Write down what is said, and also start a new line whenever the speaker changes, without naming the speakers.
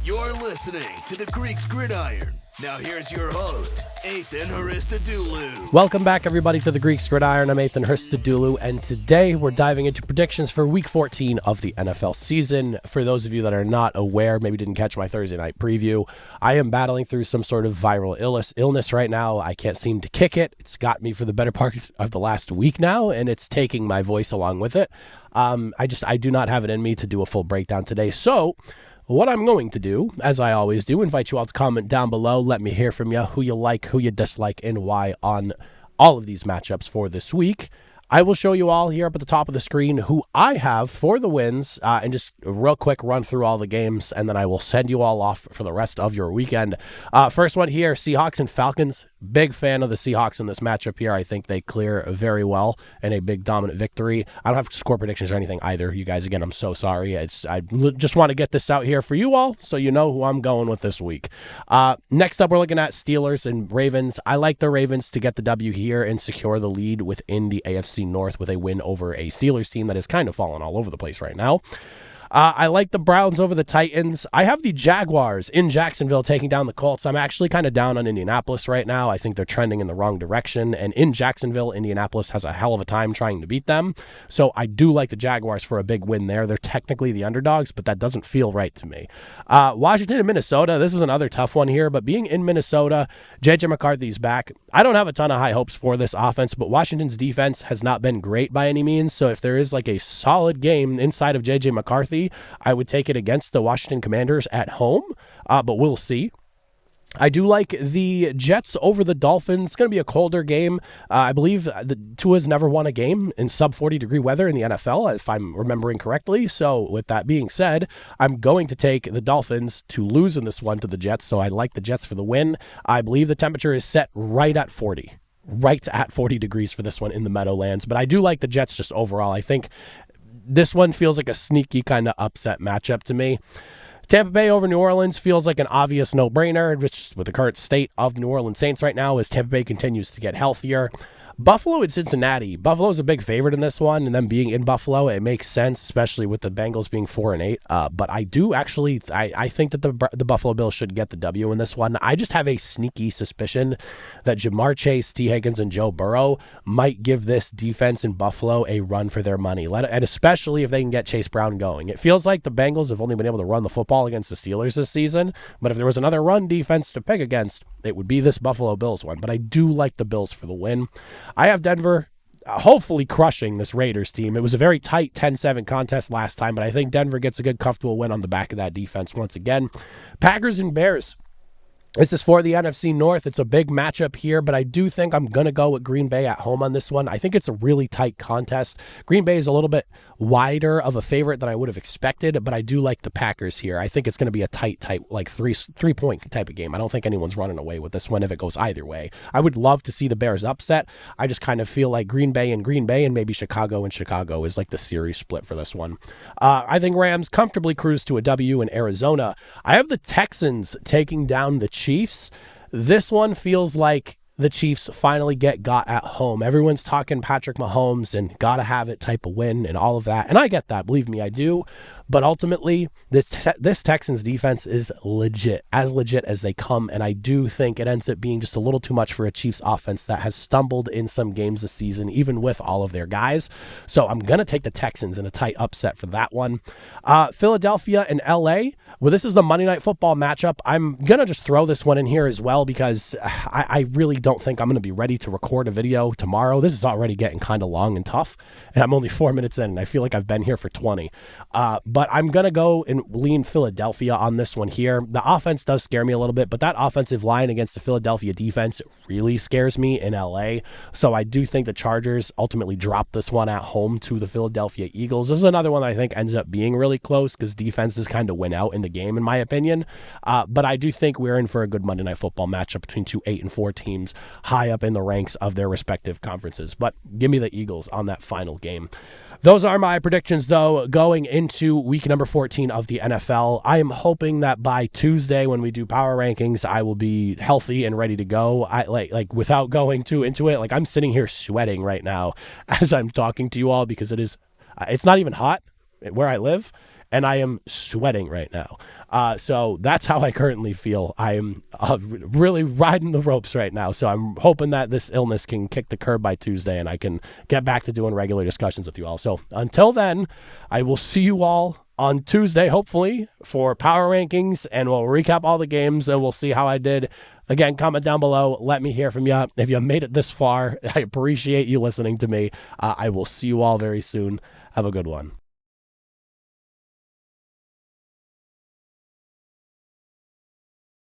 You're listening to the Greeks Gridiron. Now here's your host, Ethan Haristadoulou.
Welcome back, everybody, to the Greeks Gridiron. I'm Ethan Haristadoulou, and today we're diving into predictions for Week 14 of the NFL season. For those of you that are not aware, maybe didn't catch my Thursday night preview, I am battling through some sort of viral illness right now. I can't seem to kick it. It's got me for the better part of the last week now, and it's taking my voice along with it. I do not have it in me to do a full breakdown today, so what I'm going to do, as I always do, invite you all to comment down below. Let me hear from you, who you like, who you dislike, and why on all of these matchups for this week. I will show you all here up at the top of the screen who I have for the wins, and just a real quick run through all the games, and then I will send you all off for the rest of your weekend. First one here, Seahawks and Falcons. Big fan of the Seahawks in this matchup here. I think they clear very well in a big dominant victory. I don't have score predictions or anything either. You guys, again, I'm so sorry. I just want to get this out here for you all so you know who I'm going with this week. Next up, we're looking at Steelers and Ravens. I like the Ravens to get the W here and secure the lead within the AFC North with a win over a Steelers team that is kind of falling all over the place right now. I like the Browns over the Titans. I have the Jaguars in Jacksonville taking down the Colts. I'm actually kind of down on Indianapolis right now. I think they're trending in the wrong direction. And in Jacksonville, Indianapolis has a hell of a time trying to beat them. So I do like the Jaguars for a big win there. They're technically the underdogs, but that doesn't feel right to me. Washington and Minnesota. This is another tough one here, but being in Minnesota, J.J. McCarthy's back. I don't have a ton of high hopes for this offense, but Washington's defense has not been great by any means. So if there is like a solid game inside of J.J. McCarthy, I would take it against the Washington Commanders at home, but we'll see. I do like the Jets over the Dolphins. It's going to be a colder game. I believe the Tua's never won a game in sub 40 degree weather in the NFL, if I'm remembering correctly. So with that being said, I'm going to take the Dolphins to lose in this one to the Jets. So I like the Jets for the win. I believe the temperature is set right at 40 degrees for this one in the Meadowlands. But I do like the Jets just overall. I think this one feels like a sneaky kind of upset matchup to me. Tampa Bay over New Orleans feels like an obvious no-brainer, which with the current state of the New Orleans Saints right now as Tampa Bay continues to get healthier. Buffalo and Cincinnati. Buffalo's a big favorite in this one, and them being in Buffalo, it makes sense, especially with the Bengals being 4-8. But I do actually, I think that the Buffalo Bills should get the W in this one. I just have a sneaky suspicion that Jamar Chase, T. Higgins, and Joe Burrow might give this defense in Buffalo a run for their money, and especially if they can get Chase Brown going. It feels like the Bengals have only been able to run the football against the Steelers this season, but if there was another run defense to pick against, it would be this Buffalo Bills one. But I do like the Bills for the win. I have Denver hopefully crushing this Raiders team. It was a very tight 10-7 contest last time, but I think Denver gets a good, comfortable win on the back of that defense once again. Packers and Bears. This is for the NFC North. It's a big matchup here, but I do think I'm going to go with Green Bay at home on this one. I think it's a really tight contest. Green Bay is a little bit wider of a favorite than I would have expected, but I do like the Packers here. I think it's going to be a tight, like three-point type of game. I don't think anyone's running away with this one if it goes either way. I would love to see the Bears upset. I just kind of feel like Green Bay and maybe Chicago and Chicago is like the series split for this one. I think Rams comfortably cruise to a W in Arizona. I have the Texans taking down the Chiefs. This one feels like the Chiefs finally got at home. Everyone's talking Patrick Mahomes and gotta have it type of win and all of that. And I get that. Believe me, I do. But ultimately, this Texans defense is legit as they come. And I do think it ends up being just a little too much for a Chiefs offense that has stumbled in some games this season, even with all of their guys. So I'm going to take the Texans in a tight upset for that one. Philadelphia and LA. Well, this is the Monday Night Football matchup. I'm going to just throw this one in here as well because I really don't think I'm going to be ready to record a video tomorrow. This is already getting kind of long and tough. And I'm only 4 minutes in and I feel like I've been here for 20. But I'm going to go and lean Philadelphia on this one here. The offense does scare me a little bit, but that offensive line against the Philadelphia defense really scares me in LA. So I do think the Chargers ultimately drop this one at home to the Philadelphia Eagles. This is another one that I think ends up being really close because defenses kind of win out in the game, in my opinion. But I do think we're in for a good Monday Night Football matchup between two 8-4 teams high up in the ranks of their respective conferences. But give me the Eagles on that final game. Those are my predictions, though, going into week number 14 of the NFL. I am hoping that by Tuesday, when we do power rankings, I will be healthy and ready to go. I like without going too into it. Like, I'm sitting here sweating right now as I'm talking to you all because it's not even hot where I live. and I am sweating right now. So that's how I currently feel. I am really riding the ropes right now. So I'm hoping that this illness can kick the curb by Tuesday and I can get back to doing regular discussions with you all. So until then, I will see you all on Tuesday, hopefully, for Power Rankings, and we'll recap all the games and we'll see how I did. Again, comment down below. Let me hear from you. If you made it this far, I appreciate you listening to me. I will see you all very soon. Have a good one.